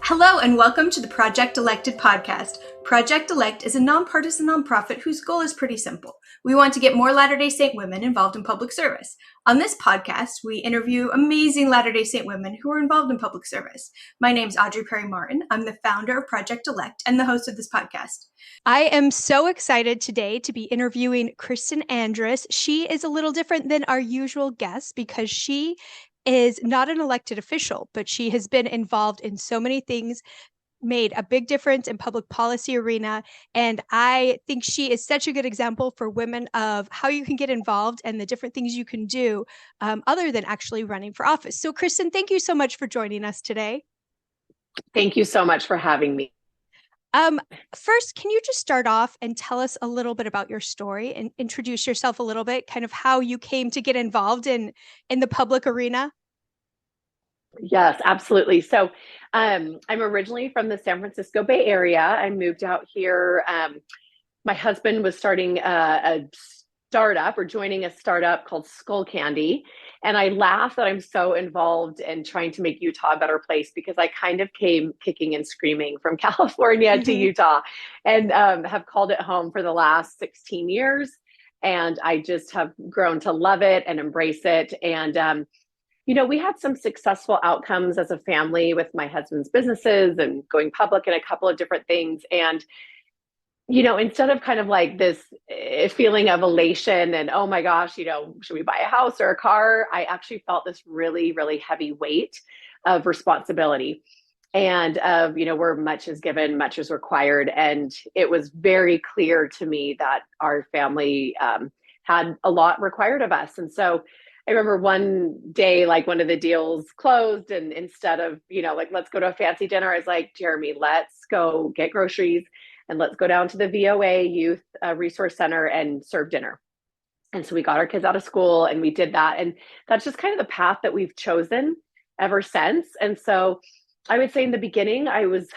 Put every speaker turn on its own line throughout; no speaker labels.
Hello and welcome to the Project Elected podcast. Project Elect is a nonpartisan nonprofit whose goal is pretty simple. We want to get more Latter-day Saint women involved in public service. On this podcast, we interview amazing Latter-day Saint women who are involved in public service. My name is Audrey Martin. I'm the founder of Project Elect and the host of this podcast. I am so excited today to be interviewing Kristin Andrus. She is a little different than our usual guests because she is not an elected official, but she has been involved in so many things, made a big difference in public policy arena. And I think she is such a good example for women of how you can get involved and the different things you can do other than actually running for office. So Kristin, thank you so much for joining us today.
Thank you so much for having me.
First, can you just start off and tell us a little bit about your story and introduce yourself a little bit, kind of how you came to get involved in the public arena?
Yes, absolutely. So I'm originally from the San Francisco Bay Area. I moved out here. My husband was starting a startup or joining a startup called Skull Candy. And I laugh that I'm so involved in trying to make Utah a better place because I kind of came kicking and screaming from California to Utah and have called it home for the last 16 years. And I just have grown to love it and embrace it. And, we had some successful outcomes as a family with my husband's businesses and going public and a couple of different things. And instead of kind of like this feeling of elation and, oh my gosh, should we buy a house or a car? I actually felt this really, really heavy weight of responsibility and of, where much is given, much is required. And it was very clear to me that our family had a lot required of us. And so I remember one day, like one of the deals closed and instead of, let's go to a fancy dinner, I was like, Jeremy, let's go get groceries and let's go down to the VOA Youth Resource Center and serve dinner. And so we got our kids out of school and we did that. And that's just kind of the path that we've chosen ever since. And so I would say in the beginning, I was,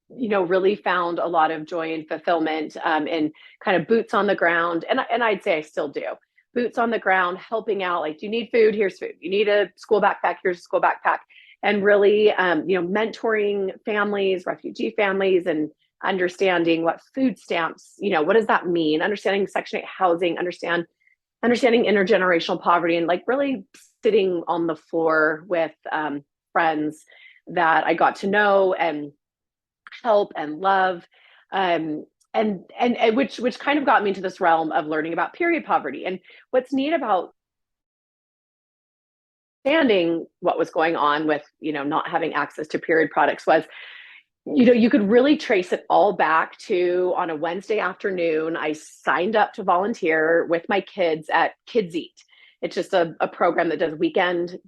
really found a lot of joy and fulfillment and kind of boots on the ground. And I'd say I still do. Boots on the ground, helping out, like, do you need food? Here's food. You need a school backpack? Here's a school backpack. And really, mentoring families, refugee families, and understanding what food stamps, what does that mean? Understanding Section 8 housing, understanding intergenerational poverty, and like really sitting on the floor with friends that I got to know and help and love. And which kind of got me into this realm of learning about period poverty. And what's neat about understanding what was going on with, not having access to period products was, you could really trace it all back to on a Wednesday afternoon, I signed up to volunteer with my kids at Kids Eat. It's just a program that does weekend,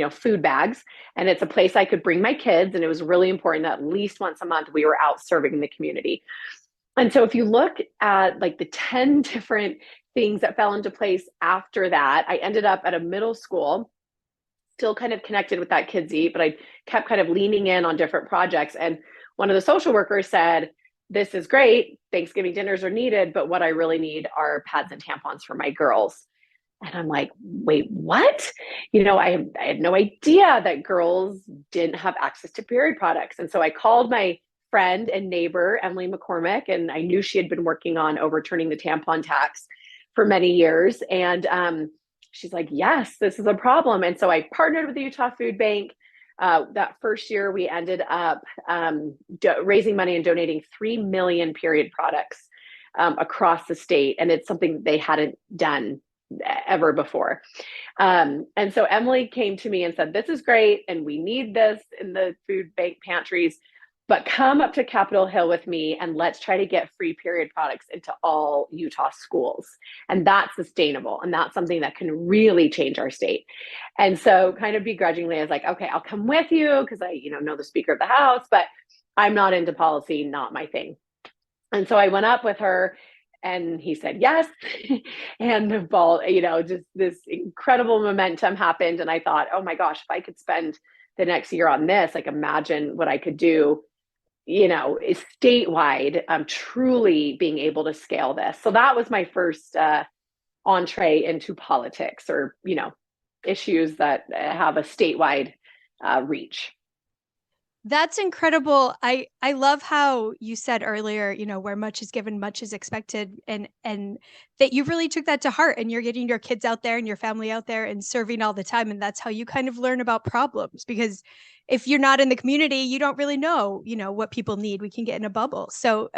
food bags. And it's a place I could bring my kids. And it was really important that at least once a month we were out serving the community. And so if you look at like the 10 different things that fell into place after that, I ended up at a middle school, still kind of connected with that Kids Eat, but I kept kind of leaning in on different projects. And one of the social workers said, this is great, Thanksgiving dinners are needed, but what I really need are pads and tampons for my girls. And I'm like, wait, what? I had no idea that girls didn't have access to period products. And so I called my friend and neighbor, Emily McCormick, and I knew she had been working on overturning the tampon tax for many years. And she's like, yes, this is a problem. And so I partnered with the Utah Food Bank. That first year, we ended up raising money and donating 3 million period products across the state. And it's something that they hadn't done ever before. And so Emily came to me and said, this is great. And we need this in the food bank pantries. But come up to Capitol Hill with me and let's try to get free period products into all Utah schools. And that's sustainable. And that's something that can really change our state. And so kind of begrudgingly, I was like, okay, I'll come with you because I, know the Speaker of the House, but I'm not into policy, not my thing. And so I went up with her and he said, yes. And the ball, just this incredible momentum happened. And I thought, oh my gosh, if I could spend the next year on this, like imagine what I could do is statewide, truly being able to scale this. So that was my first entree into politics or, issues that have a statewide reach.
That's incredible. I love how you said earlier, where much is given, much is expected, and that you really took that to heart, and you're getting your kids out there and your family out there and serving all the time, and that's how you kind of learn about problems, because if you're not in the community, you don't really know, what people need. We can get in a bubble. So,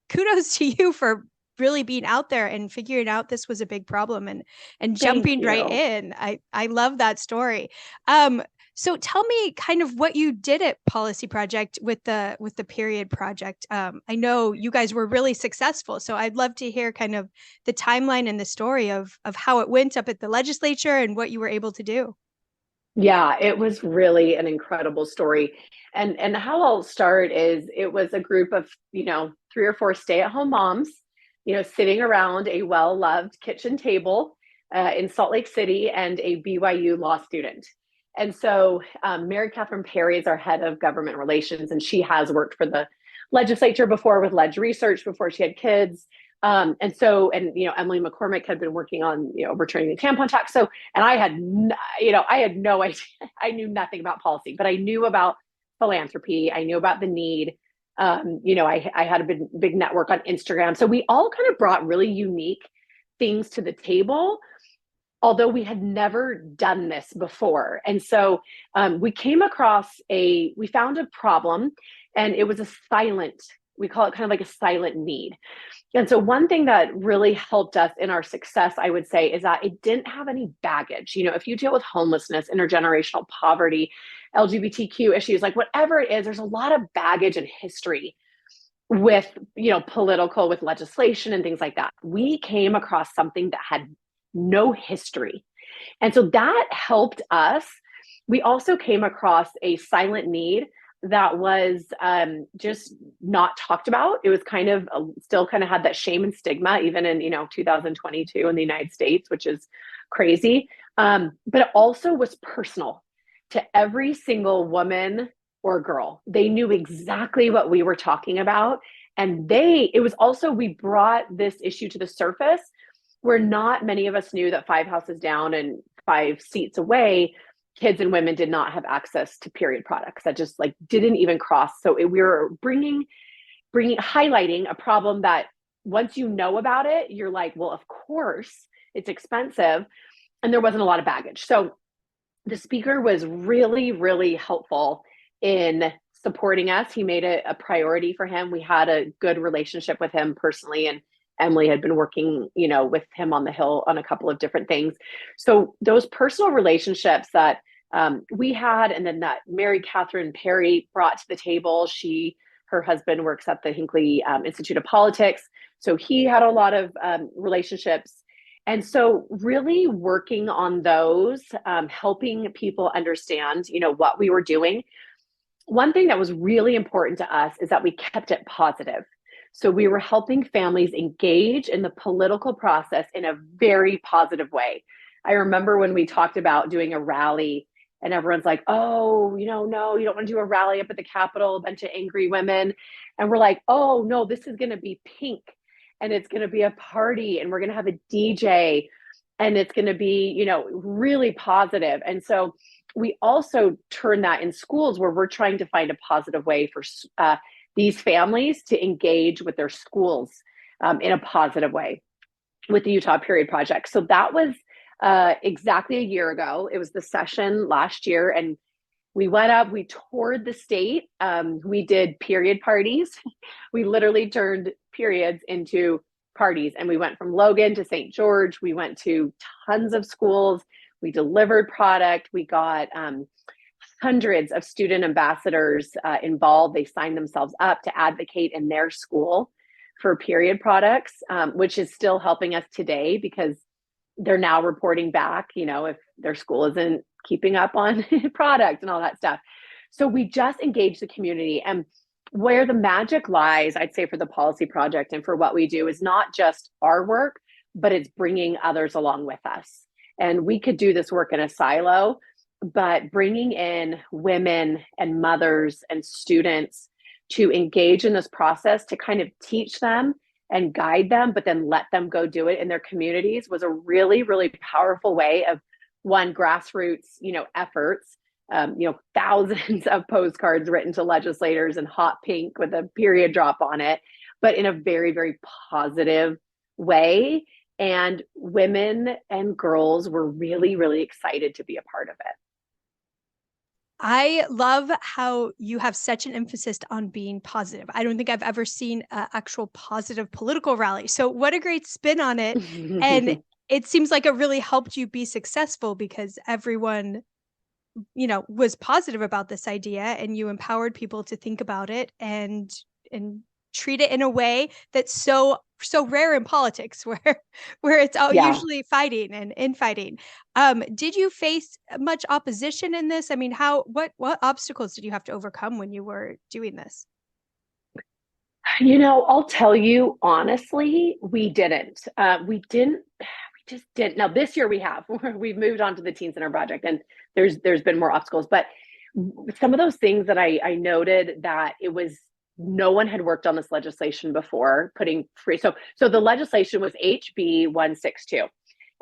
kudos to you for really being out there and figuring out this was a big problem and
Thank
jumping right
you.
in. I love that story. Um, so tell me kind of what you did at Policy Project with the period project. I know you guys were really successful, so I'd love to hear kind of the timeline and the story of how it went up at the legislature and what you were able to do.
Yeah, it was really an incredible story. And how I'll start is it was a group of, 3 or 4 stay-at-home moms, sitting around a well-loved kitchen table in Salt Lake City and a BYU law student. And so Mary Catherine Perry is our head of government relations, and she has worked for the legislature before with ledge research before she had kids. Emily McCormick had been working on, overturning the tampon tax. So, and I had no idea. I knew nothing about policy, but I knew about philanthropy. I knew about the need. I had a big network on Instagram. So we all kind of brought really unique things to the table, although we had never done this before. And so we found a problem, and it was we call it kind of like a silent need. And so one thing that really helped us in our success, I would say, is that it didn't have any baggage. If you deal with homelessness, intergenerational poverty, LGBTQ issues, like whatever it is, there's a lot of baggage and history with, political, with legislation and things like that. We came across something that had no history. And so that helped us. We also came across a silent need that was just not talked about. It was kind of still kind of had that shame and stigma, even in 2022 in the United States, which is crazy. But it also was personal to every single woman or girl. They knew exactly what we were talking about, and we brought this issue to the surface where not many of us knew that 5 houses down and 5 seats away, kids and women did not have access to period products. That just didn't even cross. So we were highlighting a problem that once you know about it, you're like, well, of course it's expensive. And there wasn't a lot of baggage. So the speaker was really, really helpful in supporting us. He made it a priority for him. We had a good relationship with him personally, and Emily had been working, with him on the Hill on a couple of different things. So those personal relationships that we had, and then that Mary Catherine Perry brought to the table. Her husband works at the Hinckley Institute of Politics. So he had a lot of relationships. And so really working on those, helping people understand, what we were doing. One thing that was really important to us is that we kept it positive. So we were helping families engage in the political process in a very positive way. I remember when we talked about doing a rally, and everyone's like, oh, no, you don't want to do a rally up at the Capitol, a bunch of angry women. And we're like, oh, no, this is going to be pink, and it's going to be a party, and we're going to have a DJ, and it's going to be, really positive. And so we also turn that in schools where we're trying to find a positive way for these families to engage with their schools in a positive way with the Utah Period Project. So that was exactly a year ago. It was the session last year, and we went up, we toured the state. We did period parties. We literally turned periods into parties, and we went from Logan to St. George. We went to tons of schools. We delivered product. We got hundreds of student ambassadors involved. They signed themselves up to advocate in their school for period products, which is still helping us today because they're now reporting back, if their school isn't keeping up on product and all that stuff. So we just engage the community. And where the magic lies, I'd say, for the Policy Project and for what we do is not just our work, but it's bringing others along with us. And we could do this work in a silo, but bringing in women and mothers and students to engage in this process, to kind of teach them and guide them, but then let them go do it in their communities was a really, really powerful way of, one, grassroots, efforts, thousands of postcards written to legislators in hot pink with a period drop on it, but in a very, very positive way. And women and girls were really, really excited to be a part of it.
I love how you have such an emphasis on being positive. I don't think I've ever seen an actual positive political rally. So what a great spin on it. And it seems like it really helped you be successful because everyone, was positive about this idea and you empowered people to think about it and treat it in a way that's so rare in politics where it's all
Yeah.
usually fighting and infighting. Did you face much opposition in this? I mean, what obstacles did you have to overcome when you were doing this?
I'll tell you honestly, we didn't. We just didn't. Now this year we've moved on to the Teen Center project, and there's been more obstacles. But some of those things that I noted that it was no one had worked on this legislation before, putting free. So the legislation was HB 162,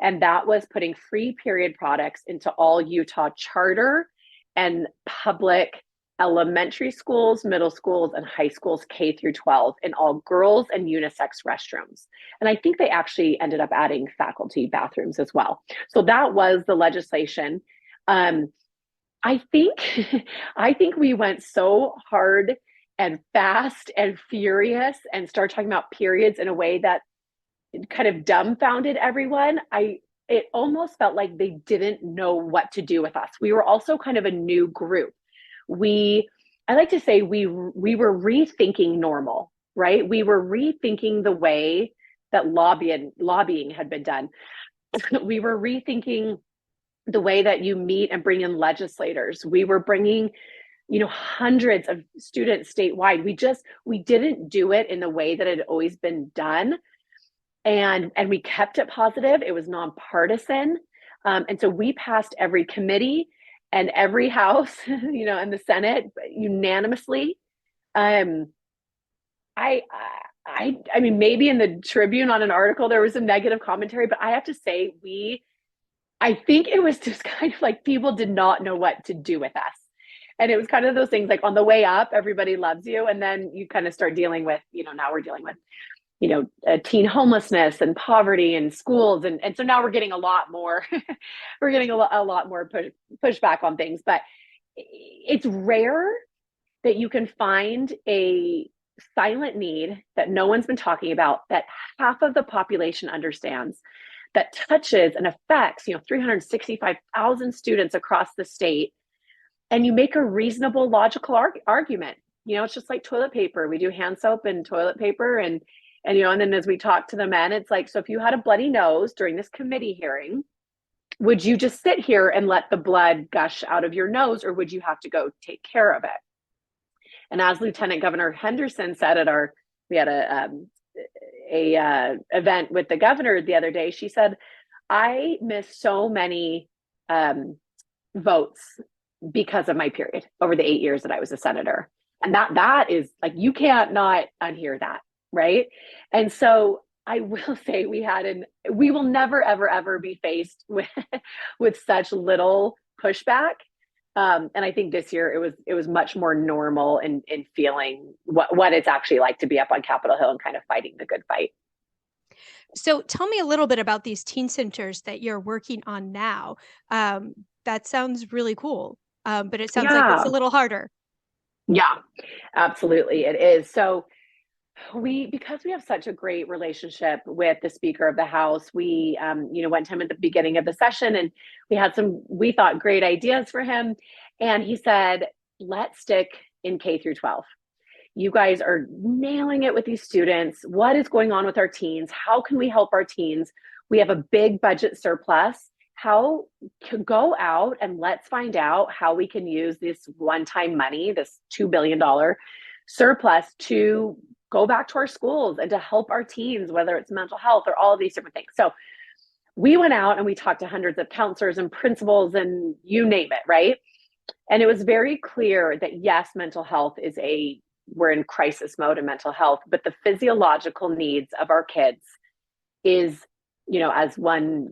and that was putting free period products into all Utah charter and public elementary schools, middle schools, and high schools K through 12 in all girls and unisex restrooms. And I think they actually ended up adding faculty bathrooms as well. So that was the legislation. I think we went so hard and fast and furious and started talking about periods in a way that kind of dumbfounded everyone. It almost felt like they didn't know what to do with us. We were also kind of a new group. I like to say we were rethinking normal, right? We were rethinking the way that lobbying had been done. We were rethinking the way that you meet and bring in legislators. We were bringing, hundreds of students statewide. We didn't do it in the way that it had always been done. And we kept it positive. It was nonpartisan. And so we passed every committee and every house, and the Senate unanimously. I mean, maybe in the Tribune on an article, there was some negative commentary, but I have to say, I think it was just kind of like people did not know what to do with us. And it was kind of those things like on the way up, everybody loves you. And then you kind of start dealing with, now we're dealing with, teen homelessness and poverty in schools. And so now we're getting a lot more, a lot more pushback on things, but it's rare that you can find a silent need that no one's been talking about, that half of the population understands, that touches and affects, 365,000 students across the state. And you make a reasonable, logical argument. It's just like toilet paper. We do hand soap and toilet paper. And then as we talk to the men, it's like, so if you had a bloody nose during this committee hearing, would you just sit here and let the blood gush out of your nose, or would you have to go take care of it? And as Lieutenant Governor Henderson said we had a event with the governor the other day, she said, I missed so many votes because of my period over the 8 years that I was a senator. And that is like, you can't not unhear that, right? And so I will say we will never, ever, ever be faced with such little pushback. And I think this year it was much more normal in feeling what it's actually like to be up on Capitol Hill and kind of fighting the good fight.
So tell me a little bit about these teen centers that you're working on now. That sounds really cool, but it sounds like it's a little harder.
Yeah, absolutely. It is. So because we have such a great relationship with the Speaker of the House, we, went to him at the beginning of the session, and we had we thought, great ideas for him. And he said, let's stick in K through 12. You guys are nailing it with these students. What is going on with our teens? How can we help our teens? We have a big budget surplus. How to go out and let's find out how we can use this one-time money, this $2 billion surplus, to go back to our schools and to help our teens, whether it's mental health or all of these different things. So we went out and we talked to hundreds of counselors and principals and you name it, right? And it was very clear that yes, mental health we're in crisis mode in mental health, but the physiological needs of our kids is, as one,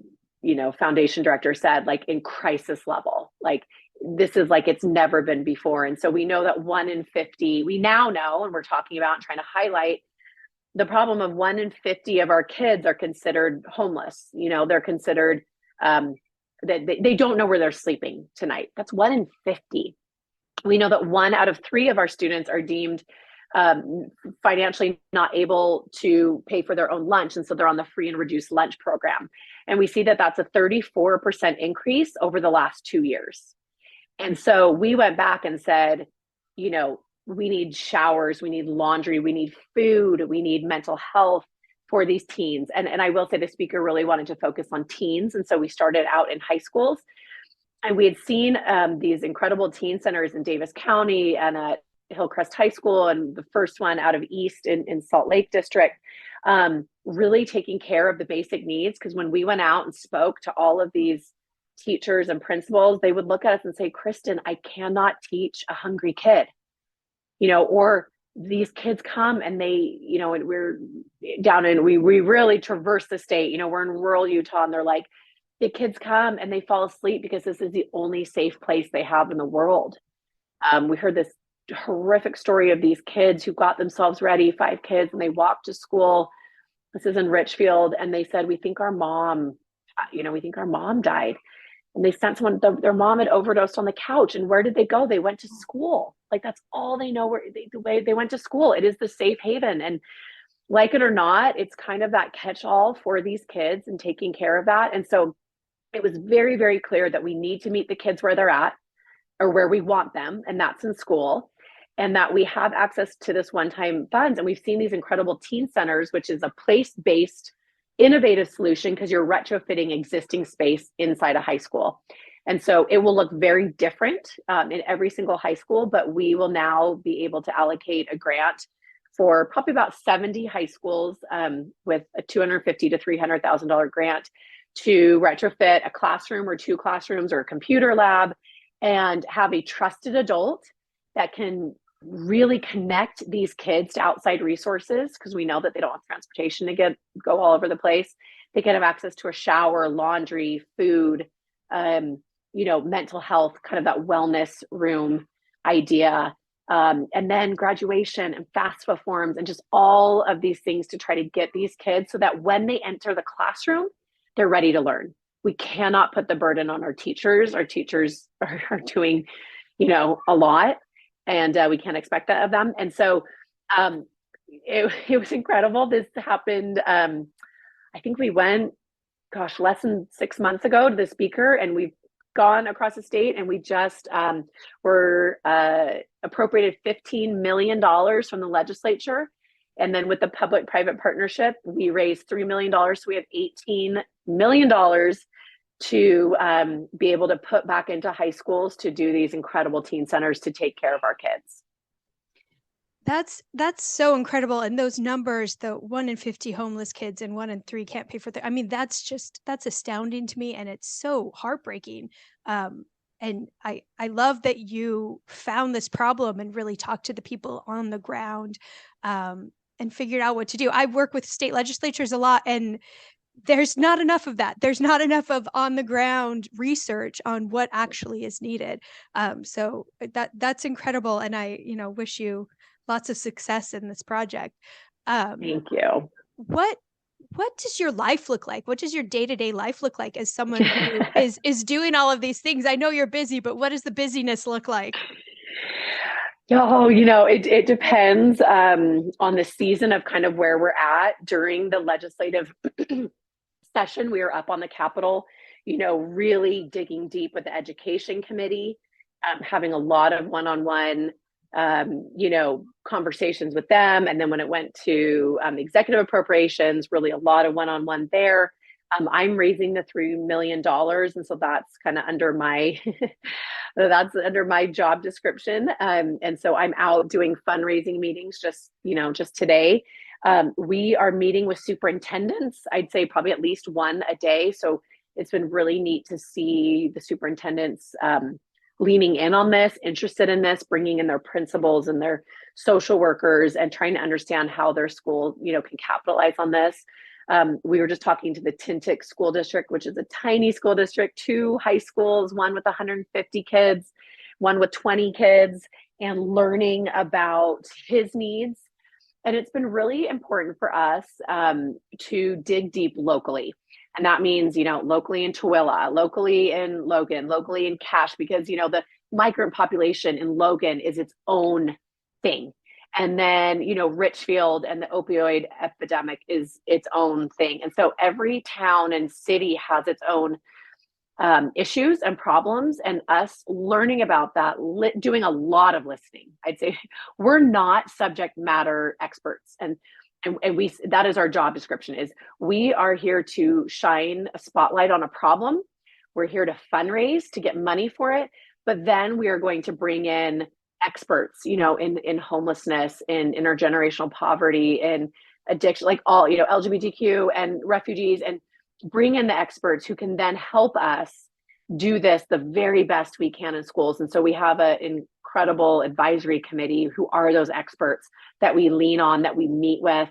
foundation director said, like in crisis level. Like this is like it's never been before. And so we know that 1 in 50, we now know, and we're talking about and trying to highlight the problem of 1 in 50 of our kids are considered homeless. They're considered, that they don't know where they're sleeping tonight. That's 1 in 50. We know that 1 out of 3 of our students are deemed financially not able to pay for their own lunch. And so they're on the free and reduced lunch program. And we see that that's a 34% increase over the last 2 years. And so we went back and said, we need showers, we need laundry, we need food, we need mental health for these teens. And I will say the speaker really wanted to focus on teens. And so we started out in high schools, and we had seen these incredible teen centers in Davis County and at Hillcrest High School, and the first one out of East in Salt Lake District, really taking care of the basic needs. Because when we went out and spoke to all of these teachers and principals, they would look at us and say, Kristin, I cannot teach a hungry kid, or these kids come and they, and we're down in, we really traverse the state, we're in rural Utah, and they're like, the kids come and they fall asleep because this is the only safe place they have in the world. We heard this horrific story of these kids who got themselves ready, 5 kids, and they walked to school. This is in Richfield, and they said, we think our mom died. And they sent someone, their mom had overdosed on the couch. And where did they go? They went to school. Like, that's all they know, the way they went to school. It is the safe haven. And like it or not, it's kind of that catch-all for these kids and taking care of that. And so it was very, very clear that we need to meet the kids where they're at, or where we want them, and that's in school, and that we have access to this one-time funds. And we've seen these incredible teen centers, which is a place-based innovative solution, because you're retrofitting existing space inside a high school. And so it will look very different in every single high school, but we will now be able to allocate a grant for probably about 70 high schools with a $250,000 to $300,000 grant to retrofit a classroom or 2 classrooms or a computer lab, and have a trusted adult that can really connect these kids to outside resources, because we know that they don't have transportation to go all over the place. They can have access to a shower, laundry, food, mental health, kind of that wellness room idea, and then graduation and FAFSA forms, and just all of these things to try to get these kids so that when they enter the classroom, they're ready to learn. We cannot put the burden on our teachers. Our teachers are doing, a lot, and we can't expect that of them. And so it was incredible. This happened, I think we went, less than 6 months ago to the speaker, and we've gone across the state, and we just were appropriated $15 million from the legislature. And then with the public-private partnership, we raised $3 million. So we have $18 million to be able to put back into high schools to do these incredible teen centers to take care of our kids.
That's so incredible. And those numbers, the 1 in 50 homeless kids and 1 in 3 can't pay for their, that's astounding to me. And it's so heartbreaking. And I love that you found this problem and really talked to the people on the ground and figured out what to do. I work with state legislatures a lot, and there's not enough of that. There's not enough of on the ground research on what actually is needed. So that's incredible. And I, wish you lots of success in this project.
Thank you.
What does your life look like? What does your day-to-day life look like as someone who is doing all of these things? I know you're busy, but what does the busyness look like?
Oh, it depends on the season of kind of where we're at. During the legislative session, we were up on the Capitol, really digging deep with the Education Committee, having a lot of one-on-one, conversations with them. And then when it went to executive appropriations, really a lot of one-on-one there. I'm raising the $3 million. And so that's kind of under my, that's under my job description. And so I'm out doing fundraising meetings just today. We are meeting with superintendents, I'd say probably at least one a day. So it's been really neat to see the superintendents leaning in on this, interested in this, bringing in their principals and their social workers and trying to understand how their school, can capitalize on this. We were just talking to the Tintic School District, which is a tiny school district, 2 high schools, one with 150 kids, one with 20 kids, and learning about his needs. And it's been really important for us to dig deep locally. And that means, locally in Tooele, locally in Logan, locally in Cache, because, the migrant population in Logan is its own thing. And then, Richfield and the opioid epidemic is its own thing. And so every town and city has its own issues and problems, and us learning about that, doing a lot of listening. I'd say we're not subject matter experts. And we, that is our job description, is we are here to shine a spotlight on a problem. We're here to fundraise to get money for it. But then we are going to bring in experts, in homelessness, in intergenerational poverty, in addiction, like all, LGBTQ and refugees, and bring in the experts who can then help us do this the very best we can in schools. And so we have an incredible advisory committee who are those experts that we lean on, that we meet with.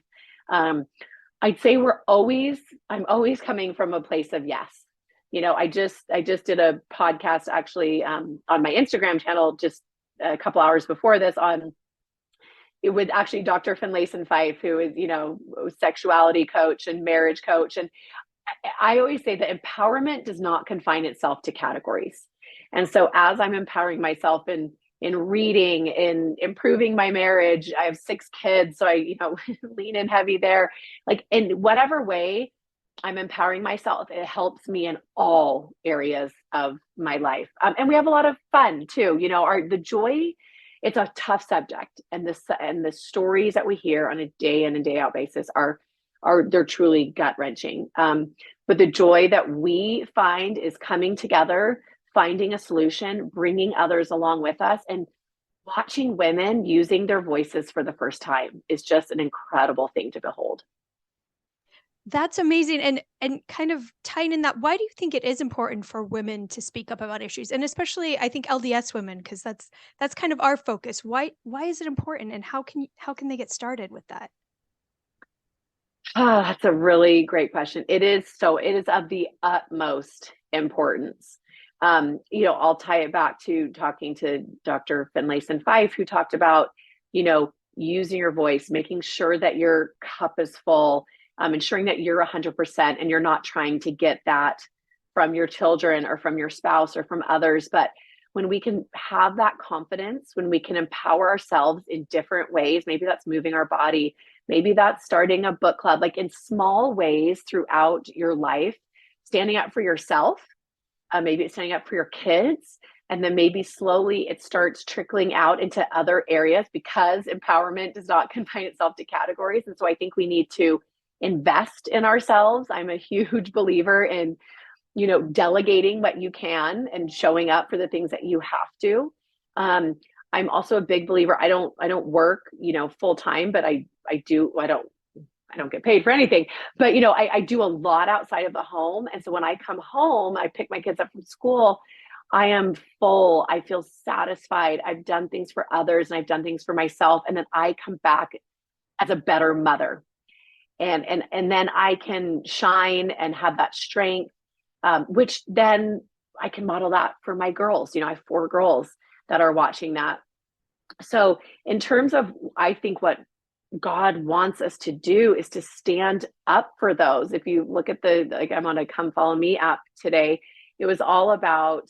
I'd say I'm always coming from a place of yes. I just did a podcast actually on my Instagram channel just a couple hours before this with actually Dr. Finlayson Fife, who is, sexuality coach and marriage coach. And I always say that empowerment does not confine itself to categories. And so as I'm empowering myself in reading, in improving my marriage, I have 6 kids, so I, lean in heavy there. Like in whatever way I'm empowering myself, it helps me in all areas of my life. And we have a lot of fun too. The joy, it's a tough subject. And the stories that we hear on a day in and day out basis they're truly gut wrenching. But the joy that we find is coming together, finding a solution, bringing others along with us, and watching women using their voices for the first time is just an incredible thing to behold.
That's amazing. And kind of tying in that, why do you think it is important for women to speak up about issues? And especially I think LDS women, because that's kind of our focus. Why is it important, and how can they get started with that?
Oh, that's a really great question. It is of the utmost importance. I'll tie it back to talking to Dr. Finlayson Fife, who talked about, using your voice, making sure that your cup is full, ensuring that you're 100% and you're not trying to get that from your children or from your spouse or from others. But when we can have that confidence, when we can empower ourselves in different ways, maybe that's moving our body, maybe that's starting a book club, like in small ways throughout your life, standing up for yourself, maybe it's standing up for your kids, and then maybe slowly it starts trickling out into other areas, because empowerment does not confine itself to categories. And so I think we need to invest in ourselves. I'm a huge believer in delegating what you can and showing up for the things that you have to. I'm also a big believer. I don't work, full time, but I don't get paid for anything, but I do a lot outside of the home. And so when I come home, I pick my kids up from school, I am full. I feel satisfied. I've done things for others and I've done things for myself. And then I come back as a better mother. And then I can shine and have that strength, which then I can model that for my girls. I have 4 girls that are watching that. So in terms of, I think what God wants us to do is to stand up for those. If you look at I'm on a Come Follow Me app today, it was all about,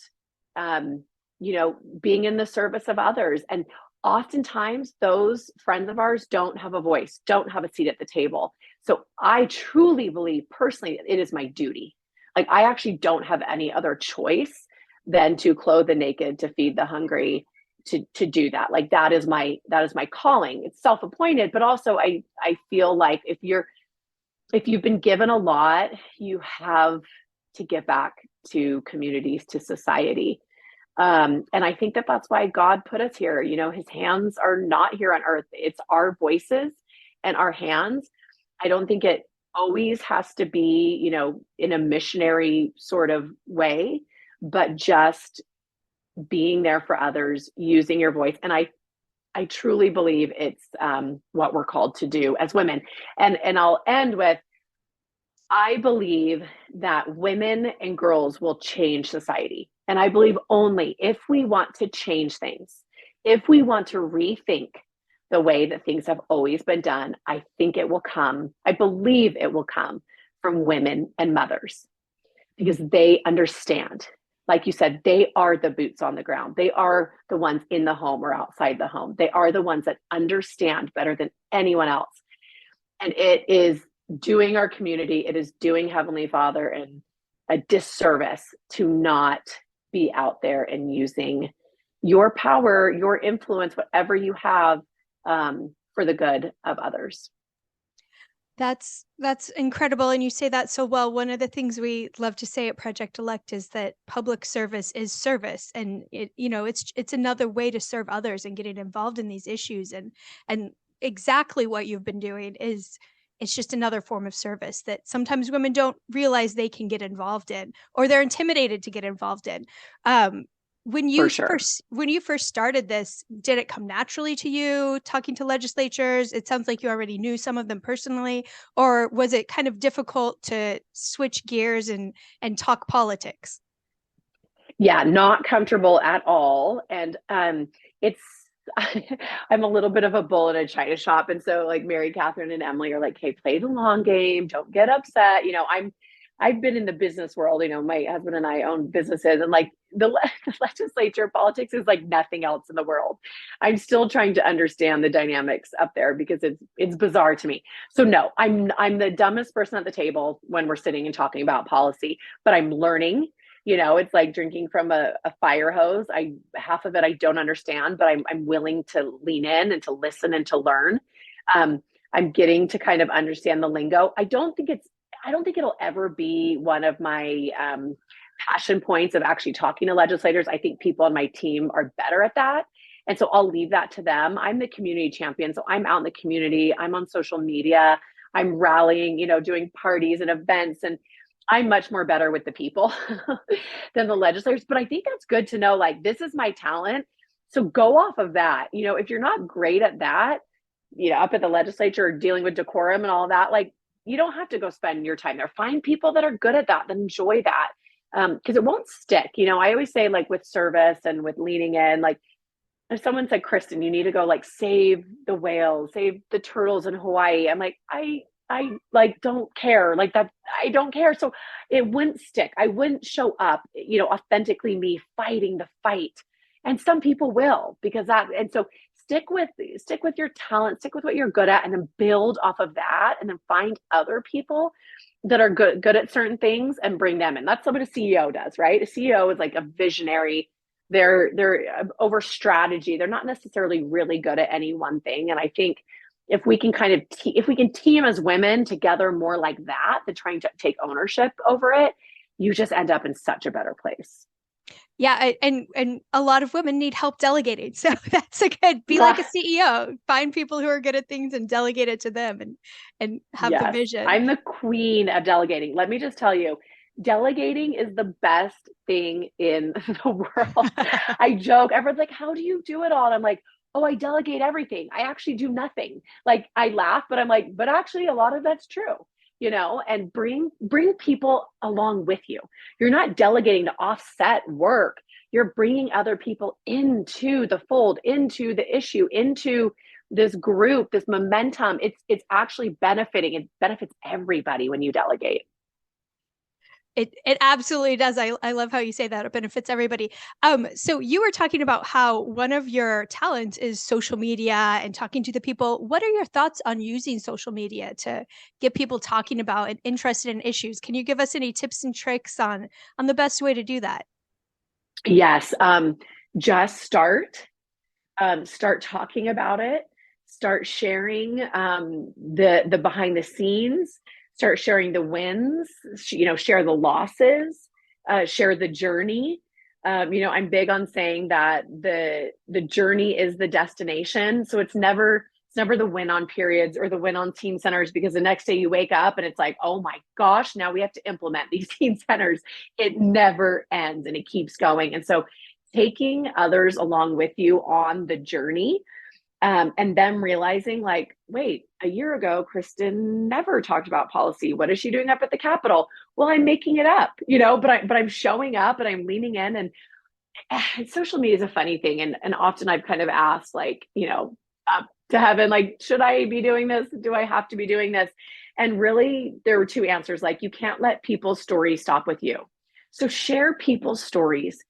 being in the service of others. And oftentimes those friends of ours don't have a voice, don't have a seat at the table. So I truly believe personally, it is my duty. Like I actually don't have any other choice than to clothe the naked, to feed the hungry, to do that. Like that is my calling. It's self-appointed, but also I feel like if you've been given a lot, you have to give back to communities, to society. And I think that that's why God put us here. His hands are not here on earth. It's our voices and our hands. I don't think it always has to be, in a missionary sort of way, but just being there for others, using your voice. And I truly believe it's what we're called to do as women. And I'll end with, I believe that women and girls will change society. And I believe only if we want to change things, if we want to rethink the way that things have always been done, I think it will come, I believe it will come from women and mothers because they understand. Like you said, they are the boots on the ground. They are the ones in the home or outside the home. They are the ones that understand better than anyone else. And it is doing our community, it is doing Heavenly Father and a disservice to not be out there and using your power, your influence, whatever you have, for the good of others.
That's incredible. And you say that so well. One of the things we love to say at Project Elect is that public service is service. And it's another way to serve others and getting involved in these issues. And exactly what you've been doing is it's just another form of service that sometimes women don't realize they can get involved in, or they're intimidated to get involved in. When you first started this, did it come naturally to you talking to legislatures? It sounds like you already knew some of them personally, or was it kind of difficult to switch gears and talk politics?
Yeah, not comfortable at all. And it's I'm a little bit of a bull in a china shop. And so like Mary Catherine and Emily are like, hey, play the long game, don't get upset. I've been in the business world, my husband and I own businesses, and like the legislature politics is like nothing else in the world. I'm still trying to understand the dynamics up there because it's bizarre to me. So no, I'm the dumbest person at the table when we're sitting and talking about policy, but I'm learning. It's like drinking from a fire hose. Half of it I don't understand, but I'm willing to lean in and to listen and to learn. I'm getting to kind of understand the lingo. I don't think it'll ever be one of my passion points of actually talking to legislators. I think people on my team are better at that. And so I'll leave that to them. I'm the community champion. So I'm out in the community. I'm on social media. I'm rallying, doing parties and events. And I'm much more better with the people than the legislators. But I think that's good to know, like, this is my talent. So go off of that. If you're not great at that, up at the legislature dealing with decorum and all that, like, you don't have to go spend your time there. Find people that are good at that, that enjoy that. Because it won't stick. I always say, like, with service and with leaning in, like, if someone said, Kristin, you need to go like save the whales, save the turtles in Hawaii. I'm like, I like don't care like that. I don't care. So it wouldn't stick. I wouldn't show up, authentically me fighting the fight. And some people will and so stick with your talent, stick with what you're good at, and then build off of that, and then find other people that are good at certain things and bring them in. That's what a CEO does, right? A CEO is like a visionary. They're over strategy. They're not necessarily really good at any one thing. And I think if we can if we can team as women together more like that than trying to take ownership over it, you just end up in such a better place.
Yeah, and a lot of women need help delegating. So that's a good, be like a CEO, find people who are good at things and delegate it to them and have the vision.
I'm the queen of delegating. Let me just tell you, delegating is the best thing in the world. I joke, everyone's like, how do you do it all? And I'm like, oh, I delegate everything. I actually do nothing. Like, I laugh, but I'm like, but actually a lot of that's true. And bring people along with you. You're not delegating to offset work. You're bringing other people into the fold, into the issue, into this group, this momentum. It's actually benefiting. It benefits everybody when you delegate.
It absolutely does. I love how you say that. It benefits everybody. So you were talking about how one of your talents is social media and talking to the people. What are your thoughts on using social media to get people talking about and interested in issues? Can you give us any tips and tricks on the best way to do that?
Yes. Just start talking about it. Start sharing the behind the scenes. Start sharing the wins, share the losses, share the journey. I'm big on saying that the journey is the destination. So it's never the win on periods or the win on teen centers, because the next day you wake up and it's like, oh my gosh, now we have to implement these teen centers. It never ends and it keeps going. And so taking others along with you on the journey, And them realizing like, wait, a year ago, Kristin never talked about policy. What is she doing up at the Capitol? Well, I'm making it up, but I'm showing up and I'm leaning in, and social media is a funny thing. And often I've kind of asked like, up to heaven, like, should I be doing this? Do I have to be doing this? And really there were two answers. Like, you can't let people's stories stop with you. So share people's stories.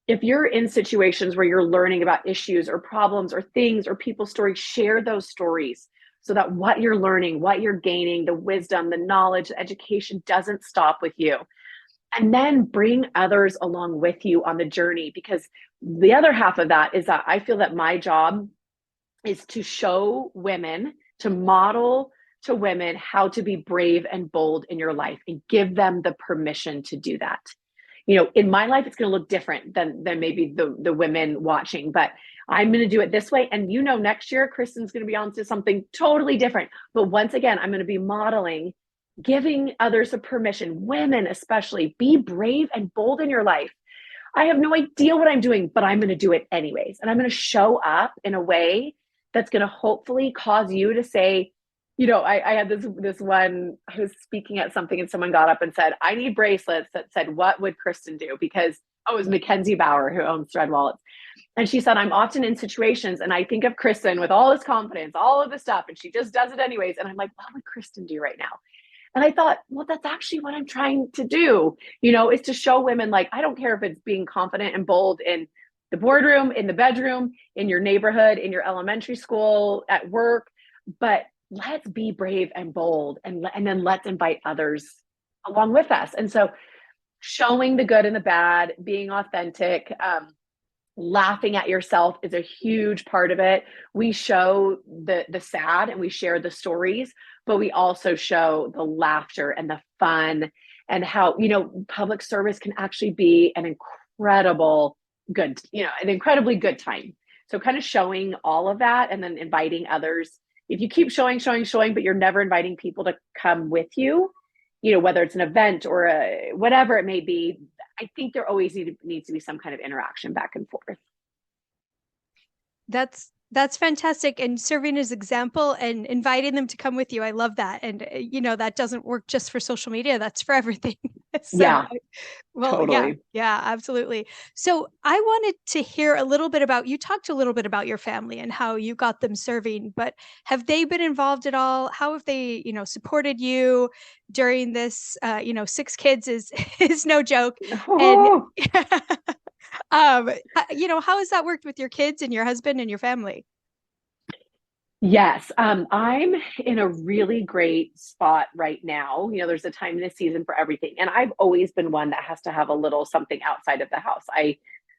If you're in situations where you're learning about issues or problems or things or people's stories, share those stories so that what you're learning, what you're gaining, the wisdom, the knowledge, the education doesn't stop with you. And then bring others along with you on the journey, because the other half of that is that I feel that my job is to show women, to model to women how to be brave and bold in your life and give them the permission to do that. In my life, it's going to look different than maybe the women watching, but I'm going to do it this way. And next year, Kristin's going to be on to something totally different. But once again, I'm going to be modeling, giving others a permission, women especially, be brave and bold in your life. I have no idea what I'm doing, but I'm going to do it anyways. And I'm going to show up in a way that's going to hopefully cause you to say, I had this one, I was speaking at something and someone got up and said, I need bracelets that said, what would Kristin do? Because, it was Mackenzie Bauer who owns Thread Wallets. And she said, I'm often in situations and I think of Kristin with all this confidence, all of this stuff, and she just does it anyways. And I'm like, what would Kristin do right now? And I thought, well, that's actually what I'm trying to do, is to show women, like, I don't care if it's being confident and bold in the boardroom, in the bedroom, in your neighborhood, in your elementary school, at work, but let's be brave and bold, and then let's invite others along with us. And so showing the good and the bad, being authentic, laughing at yourself is a huge part of it. We show the sad and we share the stories, but we also show the laughter and the fun, and how, public service can actually be an incredibly good time. So kind of showing all of that, and then inviting others. If you keep showing, but you're never inviting people to come with you, whether it's an event or whatever it may be, I think there always needs to be some kind of interaction back and forth.
That's fantastic. And serving as example and inviting them to come with you. I love that. And, that doesn't work just for social media. That's for everything. So,
yeah.
Well,
totally.
Yeah, absolutely. So I wanted to hear a little bit you talked a little bit about your family and how you got them serving, but have they been involved at all? How have they, supported you during this? 6 kids is no joke.
Oh.
And how has that worked with your kids and your husband and your family?
Yes, I'm in a really great spot right now. There's a time and a season for everything. And I've always been one that has to have a little something outside of the house. I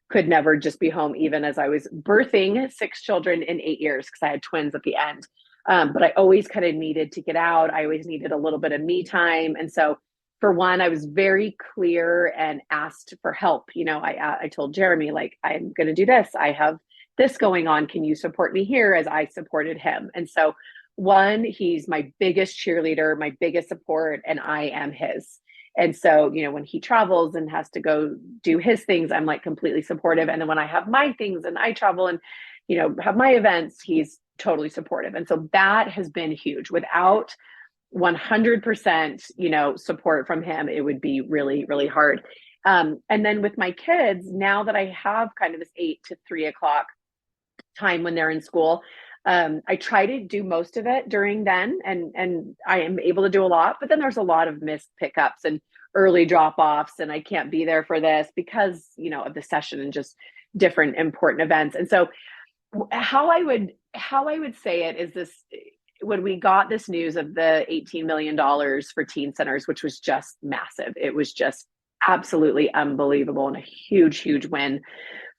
could never just be home, even as I was birthing 6 children in 8 years, because I had twins at the end. But I always kind of needed to get out. I always needed a little bit of me time. And so for one, I was very clear and asked for help. I told Jeremy, like, I'm going to do this. I have this going on. Can you support me here, as I supported him? And so one, he's my biggest cheerleader, my biggest support, and I am his. And so, when he travels and has to go do his things, I'm like completely supportive. And then when I have my things and I travel and, have my events, he's totally supportive. And so that has been huge. Without 100%, support from him, it would be really, really hard. And then with my kids, now that I have kind of this 8 to 3 o'clock time when they're in school, I try to do most of it during then, and I am able to do a lot, but then there's a lot of missed pickups and early drop-offs, and I can't be there for this because, of the session and just different important events. And so how I would say it is this: when we got this news of the $18 million for teen centers, which was just massive, it was just absolutely unbelievable and a huge, huge win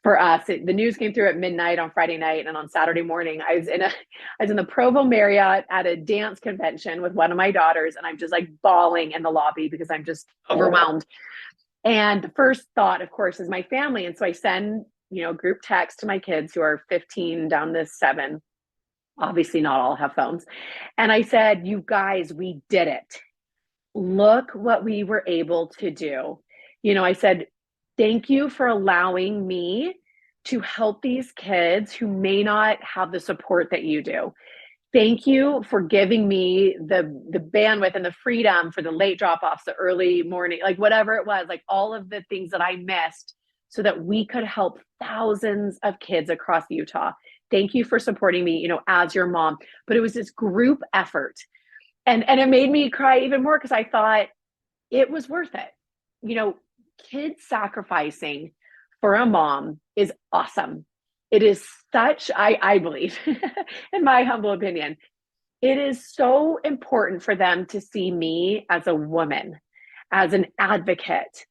for us. The news came through at midnight on Friday night, and on Saturday morning, I was in the Provo Marriott at a dance convention with one of my daughters, and I'm just like bawling in the lobby because I'm just overwhelmed. And the first thought, of course, is my family. And so I send, group text to my kids, who are 15 down to 7. Obviously not all have phones. And I said, you guys, we did it. Look what we were able to do. I said, thank you for allowing me to help these kids who may not have the support that you do. Thank you for giving me the bandwidth and the freedom for the late drop-offs, the early morning, like whatever it was, like all of the things that I missed so that we could help thousands of kids across Utah. Thank you for supporting me, as your mom. But it was this group effort. And it made me cry even more because I thought it was worth it. Kids sacrificing for a mom is awesome. It is such, I believe, in my humble opinion, it is so important for them to see me as a woman, as an advocate,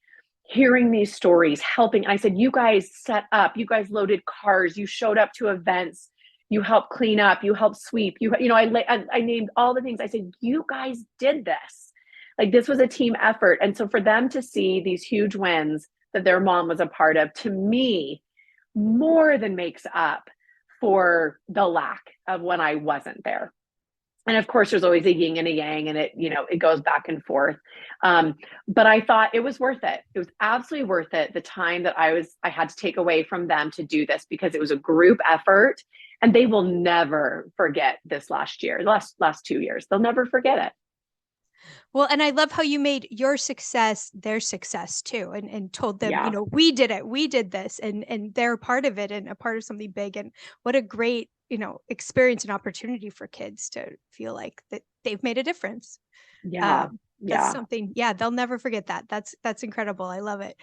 hearing these stories, helping. And I said, you guys set up, you guys loaded cars, you showed up to events, you helped clean up, you helped sweep, I named all the things. I said, you guys did this. Like this was a team effort. And so for them to see these huge wins that their mom was a part of, to me, more than makes up for the lack of when I wasn't there. And of course, there's always a yin and a yang, and it goes back and forth. But I thought it was worth it. It was absolutely worth it. The time that I had to take away from them to do this, because it was a group effort, and they will never forget this last 2 years. They'll never forget it.
Well, and I love how you made your success their success too, and told them,
Yeah.
We did it, we did this, and they're a part of it and a part of something big. And what a great, experience and opportunity for kids to feel like that they've made a difference.
Yeah.
That's something, they'll never forget that. That's incredible. I love it.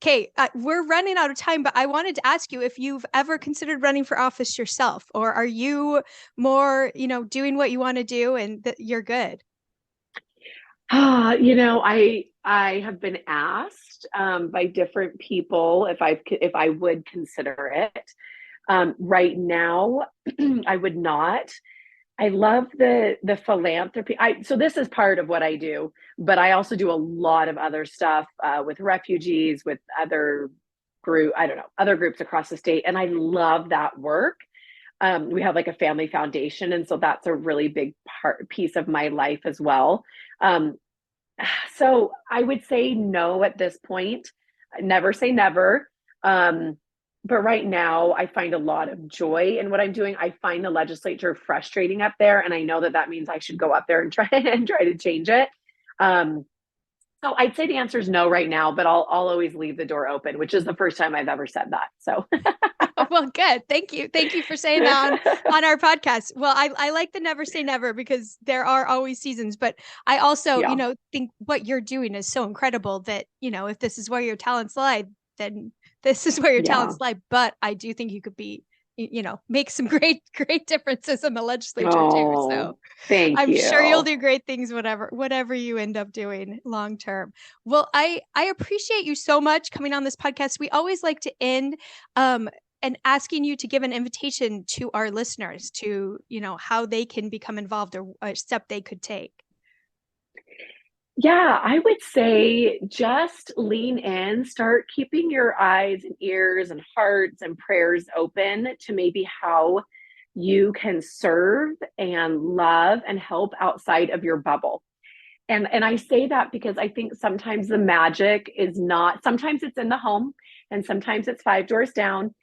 Okay, we're running out of time, but I wanted to ask you if you've ever considered running for office yourself, or are you more, doing what you want to do and that you're good?
I have been asked by different people if I would consider it. Right now, I would not. I love the philanthropy. So this is part of what I do, but I also do a lot of other stuff with refugees, with other groups across the state, and I love that work. We have like a family foundation, and so that's a really big piece of my life as well. So I would say no at this point. Never say never. But right now, I find a lot of joy in what I'm doing. I find the legislature frustrating up there, and I know that means I should go up there and try to change it. So I'd say the answer is no right now, but I'll always leave the door open, which is the first time I've ever said that. So,
well, good. Thank you for saying that on our podcast. Well, I like the never say never, because there are always seasons, but I also, think what you're doing is so incredible that, if this is where your talents lie, then this is where your talents lie. But I do think you could be, make some great differences in the legislature too. So I'm sure you'll do great things, whatever you end up doing long term. Well, I appreciate you so much coming on this podcast. We always like to end and asking you to give an invitation to our listeners to, how they can become involved, or a step they could take.
Yeah, I would say just lean in, start keeping your eyes and ears and hearts and prayers open to maybe how you can serve and love and help outside of your bubble. And I say that because I think sometimes the magic is not, sometimes it's in the home and sometimes it's 5 doors down.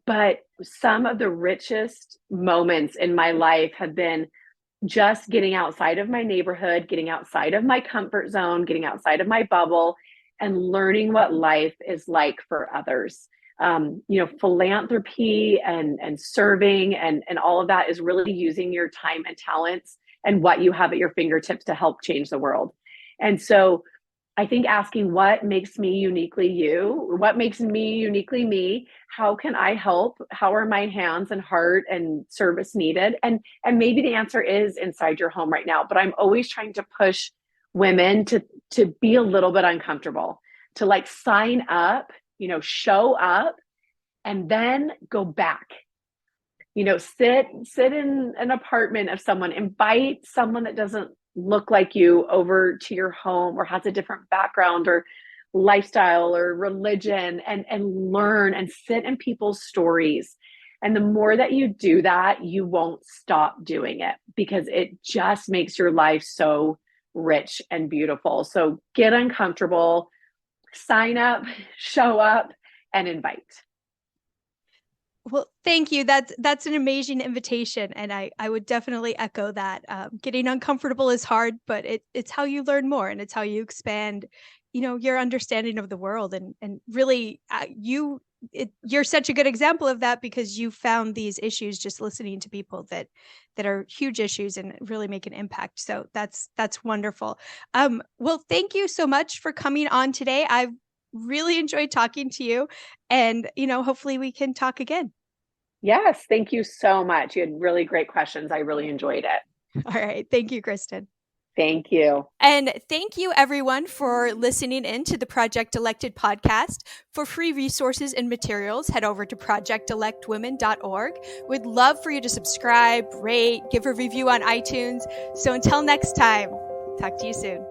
But some of the richest moments in my life have been just getting outside of my neighborhood, getting outside of my comfort zone, getting outside of my bubble, and learning what life is like for others. Philanthropy and serving and all of that is really using your time and talents and what you have at your fingertips to help change the world. And so I think asking what makes me uniquely you, what makes me uniquely me, how can I help? How are my hands and heart and service needed? And maybe the answer is inside your home right now, but I'm always trying to push women to be a little bit uncomfortable, to like sign up, show up, and then go back. Sit in an apartment of someone, invite someone that doesn't look like you over to your home or has a different background or lifestyle or religion, and learn and sit in people's stories. And the more that you do that, you won't stop doing it, because it just makes your life so rich and beautiful. So get uncomfortable, sign up, show up, and invite.
Well, thank you. That's an amazing invitation. And I would definitely echo that. Getting uncomfortable is hard, but it's how you learn more, and it's how you expand, your understanding of the world. And really, you're such a good example of that, because you found these issues just listening to people that are huge issues and really make an impact. So that's wonderful. Well, thank you so much for coming on today. I've really enjoyed talking to you, and hopefully we can talk again.
Yes, thank you so much. You had really great questions. I really enjoyed it.
All right. Thank you, Kristin.
Thank you.
And thank you, everyone, for listening in to the Project Elected podcast. For free resources and materials, head over to projectelectwomen.org. We'd love for you to subscribe, rate, give a review on iTunes. So until next time, talk to you soon.